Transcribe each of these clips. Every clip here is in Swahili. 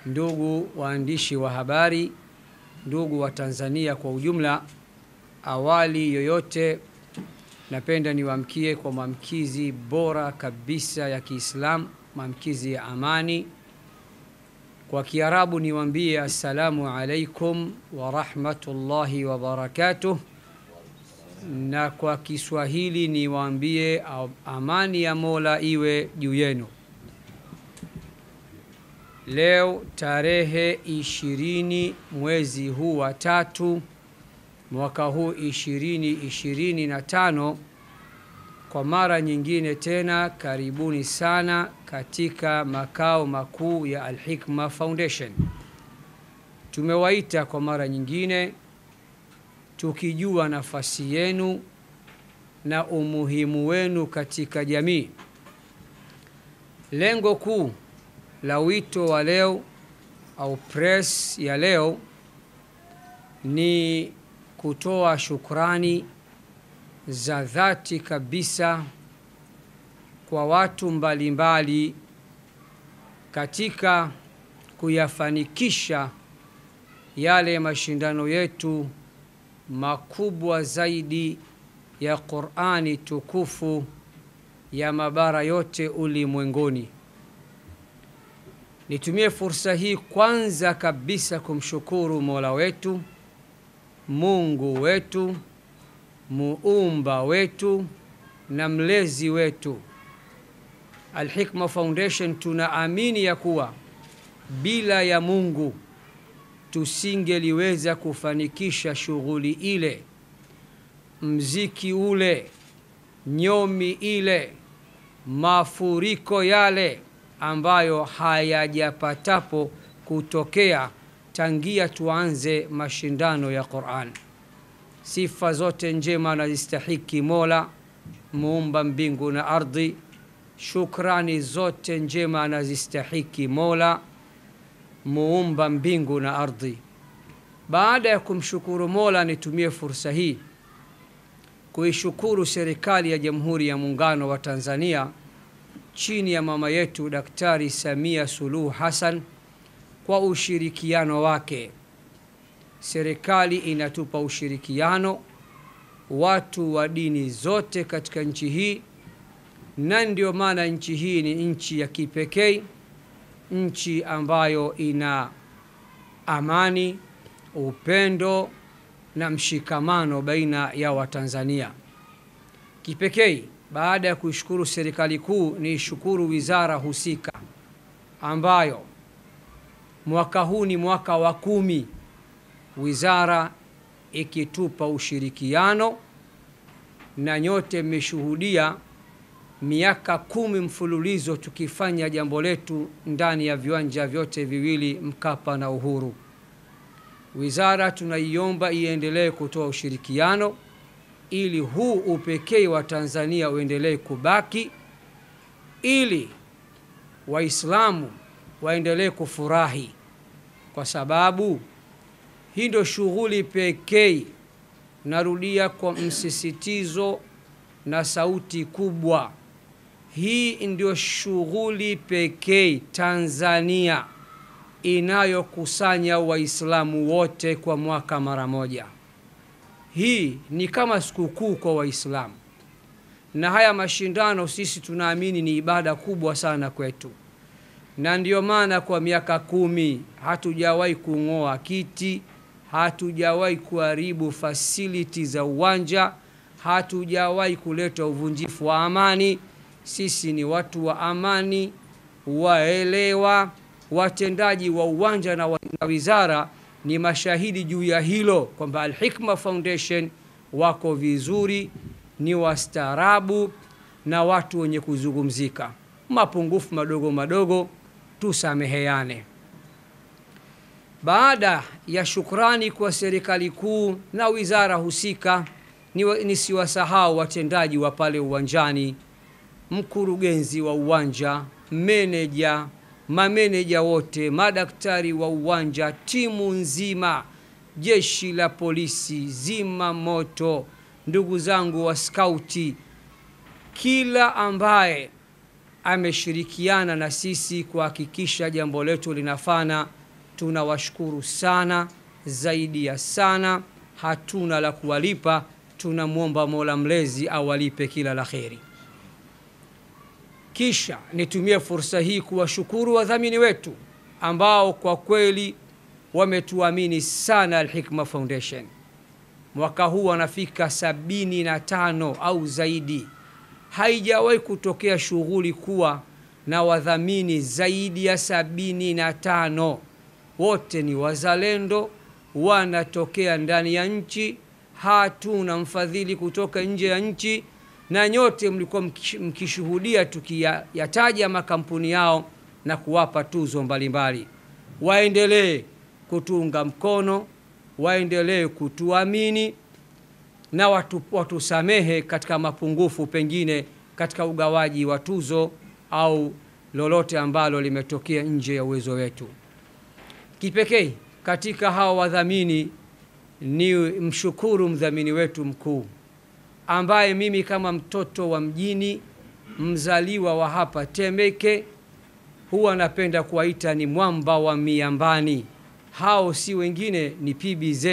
ndugu waandishi wa habari, ndugu wa Tanzania kwa ujumla, awali yoyote napenda niwaamkie kwa maamkizi bora kabisa ya Kiislamu, maamkizi ya amani. Kwa Kiarabu niwaambie assalamu alaikum wa rahmatullahi wa barakatuh, na kwa Kiswahili niwaambie amani ya Mola iwe juu yenu. Leo tarehe 20 mwezi huu wa 3 mwaka huu 2025, kwa mara nyingine tena karibuni sana katika makao makuu ya Al-Hikma Foundation. Tumewaita kwa mara nyingine tukijua nafasi yenu na umuhimu wenu katika jamii. Lengo kuu la wito wa leo au press ya leo ni kutoa shukrani za dhati kabisa kwa watu mbalimbali katika kuyafanikisha yale mashindano yetu makubwa zaidi ya Qur'ani tukufu ya mabara yote ulimwenguni. Nitumie fursa hii kwanza kabisa kumshukuru Mola wetu, Mungu wetu, muumba wetu na mlezi wetu. Al-Hikma Foundation tunaamini ya kuwa bila ya Mungu tusingeliweza kufanikisha shughuli ile, mziki ule, nyomi ile, mafuriko yale ambayo hayajapatapo kutokea tangia tuanze mashindano ya Qur'an. Sifa zote njema anazistahiki Mola muumba mbingu na ardhi. Shukrani zote njema anazistahiki Mola muumba mbingu na ardhi. Baada ya kumshukuru Mola, nitumie fursa hii kuishukuru serikali ya Jamhuri ya Muungano wa Tanzania chini ya mama yetu Daktari Samia Suluhu Hassan kwa ushirikiano wake. Serikali inatupa ushirikiano watu wa dini zote katika nchi hii, na ndio maana nchi hii ni nchi ya kipekee, nchi ambayo ina amani, upendo na mshikamano baina ya Watanzania. Kipekee, baada ya kuishukuru serikali kuu, ni shukuru wizara husika ambayo mwaka huu ni mwaka wa 10 wizara ikitupa ushirikiano, na nyote mmeshuhudia miaka 10 mfululizo tukifanya jambo letu ndani ya viwanja vyote viwili, Mkapa na Uhuru. Wizara tunaiomba iendelee kutoa ushirikiano ili huu upekee wa Tanzania uendelee kubaki, ili Waislamu waendelee kufurahi, kwa sababu hii ndio shughuli pekee, narudia kwa msisitizo na sauti kubwa, hii ndio shughuli pekee Tanzania inayokusanya Waislamu wote kwa mwaka mara moja. Hii ni kama sikukuu kwa Waislamu, na haya mashindano sisi tunaamini ni ibada kubwa sana kwetu, na ndio maana kwa miaka 10 hatujawahi kung'oa kiti, hatujawahi kuharibu facility za uwanja, hatujawahi kuleta uvunjifu wa amani. Sisi ni watu wa amani, waelewa. Watendaji wa uwanja na wizara ni mashahidi juu ya hilo, kwamba Al-Hikma Foundation wako vizuri, ni wastaarabu na watu wenye kuzungumzika. Mapungufu madogo madogo tusameheane. Baada ya shukrani kwa serikali kuu na wizara husika, nisiwasahau watendaji wa pale uwanjani, mkurugenzi wa uwanja, meneja, mameneja wote, madaktari wa uwanja, timu nzima, jeshi la polisi, zima moto, ndugu zangu wa skauti, kila ambaye ameshirikiana na sisi kuhakikisha jambo letu linafana. Tunawashukuru sana, zaidi ya sana. Hatuna la kuwalipa, tunamuomba Mola Mlezi awalipe kila la kheri. Kisha nitumie fursa hii kuwashukuru wadhamini wetu ambao kwa kweli wametuamini sana Al-Hikma Foundation. Mwaka huu wanafika 75 au zaidi. Haijawahi kutokea shughuli kuwa na wadhamini zaidi ya 75. Wote ni wazalendo, wanatokea ndani ya nchi, hatuna mfadhili kutoka nje ya nchi, na nyote mlikuwa mkishuhudia tukiyataja makampuni yao na kuwapa tuzo mbalimbali. Waendelee kutuunga mkono, waendelee kutuamini, na watusamehe katika mapungufu pengine katika ugawaji wa tuzo au lolote ambalo limetokea nje ya uwezo wetu. Kipekee katika hawa wadhamini ni mshukuru mdhamini wetu mkuu, ambaye mimi kama mtoto wa mjini, mzaliwa wa hapa Temeke, huwa napenda kuwaita ni mwamba wa miambani. Hao si wengine ni PBZ,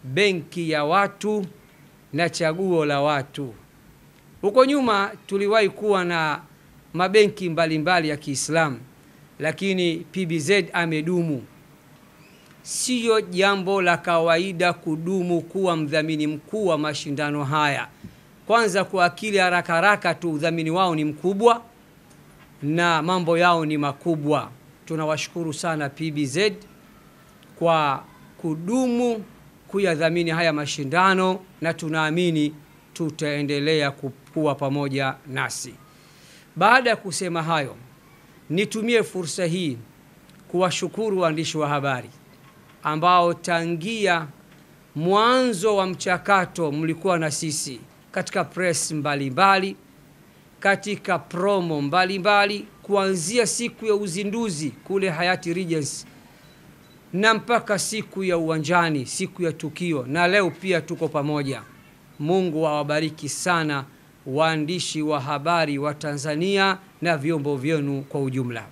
benki ya watu na chaguo la watu. Huko nyuma tuliwahi kuwa na mabenki mbalimbali ya Kiislamu, lakini PBZ amedumu. Sio jambo la kawaida kudumu kuwa mdhamini mkuu wa mashindano haya. Kwanza kwa akili haraka haraka tu udhamini wao ni mkubwa na mambo yao ni makubwa. Tunawashukuru sana PBZ kwa kudumu kuyadhamini haya mashindano, na tunaamini tutaendelea kuwa pamoja nasi. Baada ya kusema hayo, nitumie fursa hii kuwashukuru waandishi wa habari ambao tangia mwanzo wa mchakato mlikuwa na sisi katika press mbalimbali, katika promo mbalimbali, kuanzia siku ya uzinduzi kule Hayati Regency na mpaka siku ya uwanjani, siku ya tukio, na leo pia tuko pamoja. Mungu awabariki sana waandishi wa habari wa Tanzania na vyombo vyenu kwa ujumla.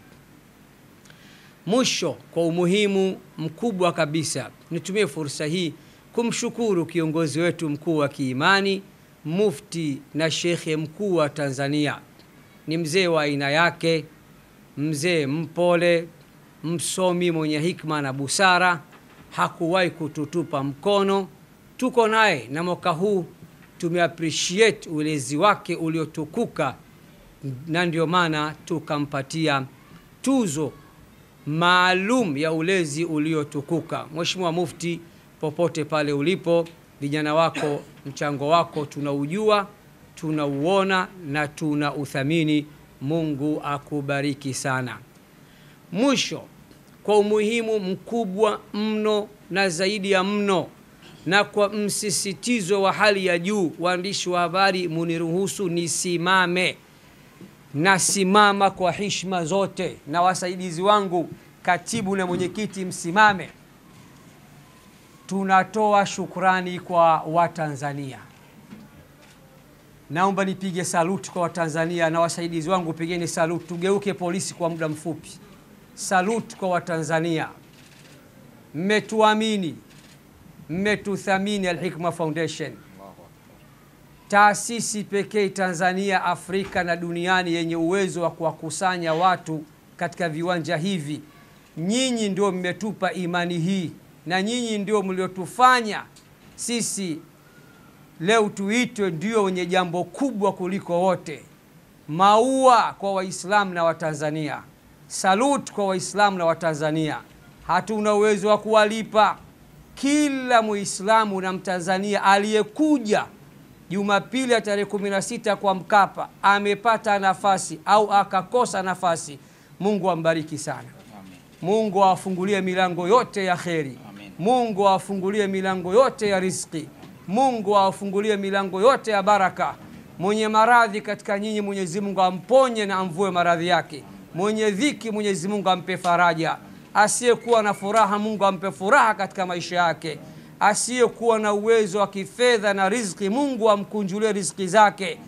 Mwisho, kwa umuhimu mkubwa kabisa, nitumie fursa hii kumshukuru kiongozi wetu mkuu wa kiimani, mufti na shekhe mkuu wa Tanzania. Ni mzee wa aina yake, mzee mpole, msomi mwenye hikma na busara, hakuwahi kututupa mkono. Tuko naye na mwaka huu tumeappreciate ulezi wake uliotukuka, na ndio maana tukampatia tuzo maalum ya ulezi uliotukuka. Mheshimiwa Mufti, popote pale ulipo, vijana wako, mchango wako tunaujua, tunauona na tunauthamini. Mungu akubariki sana. Mwisho, kwa umuhimu mkubwa mno na zaidi ya mno, na kwa msisitizo wa hali ya juu, waandishi wa habari muniruhusu nisimame. Nasimama kwa heshima zote, na wasaidizi wangu, katibu na mwenyekiti, msimame. Tunatoa shukrani kwa Watanzania. Naomba nipige saluti kwa Watanzania, na wasaidizi wangu pigeni saluti. Tugeuke polisi kwa muda mfupi. Saluti kwa Watanzania. Mmetuamini, mmetuthamini. Al-Hikma Foundation, taasisi pekee Tanzania, Afrika na duniani yenye uwezo wa kuwakusanya watu katika viwanja hivi. Nyinyi ndio mmetupa imani hii, na nyinyi ndio mliotufanya sisi leo tuitwe ndio wenye jambo kubwa kuliko wote. Maua kwa Waislamu na Watanzania. Salute kwa Waislamu na Watanzania. Hatuna uwezo wa kuwalipa. Kila Muislamu na Mtanzania aliyekuja Jumapili ya tarehe 16 kwa Mkapa amepata nafasi au akakosa nafasi, Mungu ambariki sana. Amen. Mungu awafungulie milango yote ya kheri. Amen. Mungu awafungulie milango yote ya riziki. Mungu awafungulie milango yote ya baraka. Mwenye maradhi katika nyinyi, Mwenyezi Mungu amponye na amvue maradhi yake. Mwenye dhiki, Mwenyezi Mungu ampe faraja. Asiyekuwa na furaha, Mungu ampe furaha katika maisha yake. Asiyekuwa na uwezo wa kifedha na riziki, Mungu amkunjulie riziki zake.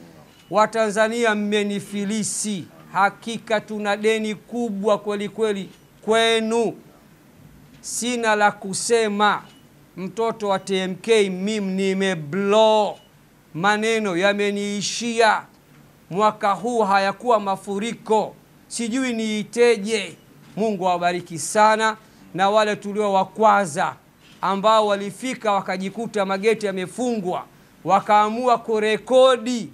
Watanzania mmenifilisi, hakika tuna deni kubwa kweli kweli kwenu. Sina la kusema. Mtoto wa TMK mimi nimeblow, maneno yameniishia. Mwaka huu hayakuwa mafuriko, sijui niiteje. Mungu awabariki sana, na wale tulio wakwaza ambao walifika wakajikuta mageti yamefungwa, wakaamua kurekodi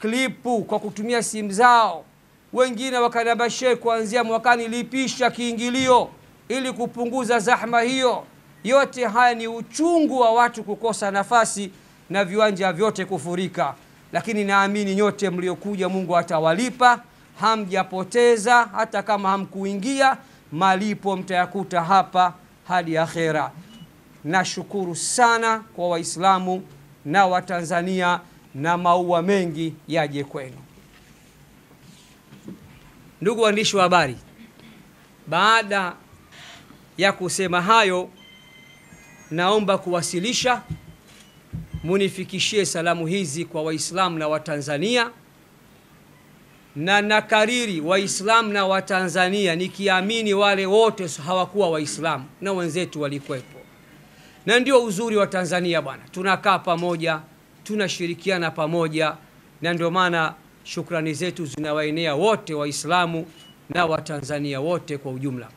klipu kwa kutumia simu zao. Wengine wakaniambia, Sheikh, kuanzia mwakani lipisha kiingilio ili kupunguza zahma hiyo. Yote haya ni uchungu wa watu kukosa nafasi na viwanja vyote kufurika, lakini naamini nyote mliokuja Mungu atawalipa. Hamjapoteza, hata kama hamkuingia, malipo mtayakuta hapa hadi akhera. Nashukuru sana kwa Waislamu na Watanzania, na maua mengi yaje kwenu. Ndugu waandishi wa habari, baada ya kusema hayo, naomba kuwasilisha, munifikishie salamu hizi kwa Waislamu na Watanzania, na nakariri Waislamu na Watanzania nikiamini wale wote hawakuwa Waislamu na wenzetu walikwepo. Na ndio uzuri wa Tanzania bwana, tunakaa pamoja, tunashirikiana pamoja, na ndio maana shukrani zetu zinawaenea wote Waislamu na Watanzania wote kwa ujumla.